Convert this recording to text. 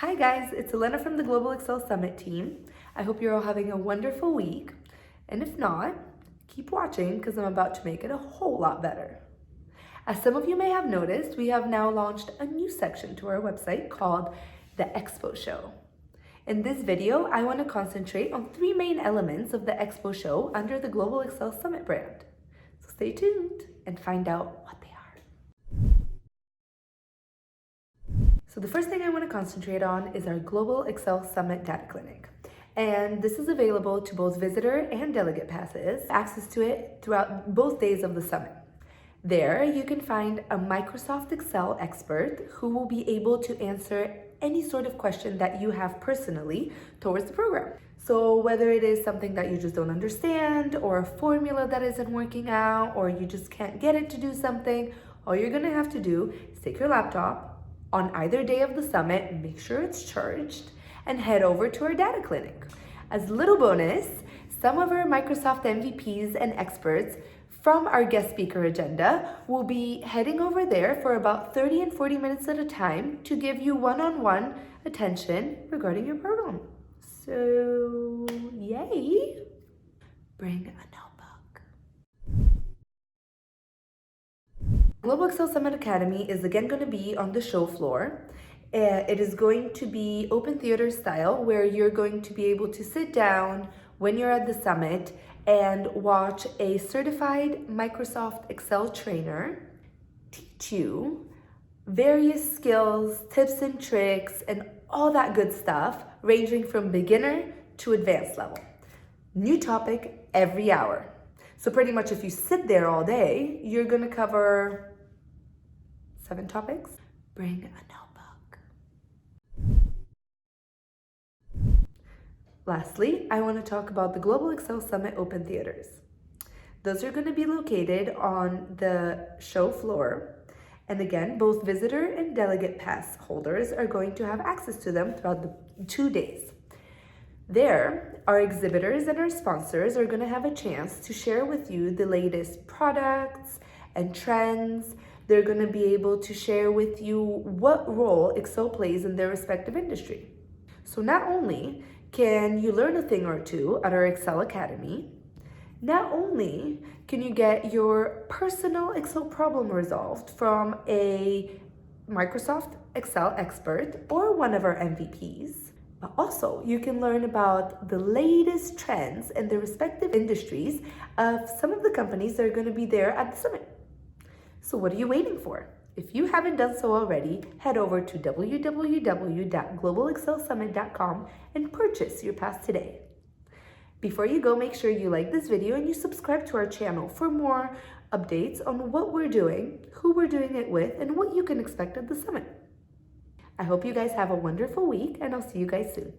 Hi guys, it's Elena from the Global Excel Summit team. I hope you're all having a wonderful week. And if not, keep watching because I'm about to make it a whole lot better. As some of you may have noticed, we have now launched a new section to our website called the Expo Show. In this video, I want to concentrate on three main elements of the Expo Show under the Global Excel Summit brand. So stay tuned and find out what they are. So the first thing I want to concentrate on is our Global Excel Summit Data Clinic. And this is available to both visitor and delegate passes, access to it throughout both days of the summit. There, you can find a Microsoft Excel expert who will be able to answer any sort of question that you have personally towards the program. So whether it is something that you just don't understand, or a formula that isn't working out, or you just can't get it to do something, all you're gonna have to do is take your laptop on either day of the summit, make sure it's charged, and head over to our data clinic. As a little bonus, some of our Microsoft MVPs and experts from our guest speaker agenda will be heading over there for about 30 and 40 minutes at a time to give you one-on-one attention regarding your program. So, yay! Bring a notebook. Global Excel Summit Academy is again going to be on the show floor. It is going to be open theater style, where you're going to be able to sit down when you're at the summit and watch a certified Microsoft Excel trainer teach you various skills, tips and tricks, and all that good stuff, ranging from beginner to advanced level. New topic every hour. So pretty much if you sit there all day, you're gonna cover 7 topics. Bring a notebook. Lastly, I want to talk about the Global Excel Summit Open Theaters. Those are going to be located on the show floor. And again, both visitor and delegate pass holders are going to have access to them throughout the 2 days. There, our exhibitors and our sponsors are going to have a chance to share with you the latest products and trends. They're going to be able to share with you what role Excel plays in their respective industry. So not only can you learn a thing or two at our Excel Academy, not only can you get your personal Excel problem resolved from a Microsoft Excel expert or one of our MVPs, but also you can learn about the latest trends in the respective industries of some of the companies that are going to be there at the summit. So what are you waiting for? If you haven't done so already, head over to www.globalexcelsummit.com and purchase your pass today. Before you go, make sure you like this video and you subscribe to our channel for more updates on what we're doing, who we're doing it with, and what you can expect at the summit. I hope you guys have a wonderful week, and I'll see you guys soon.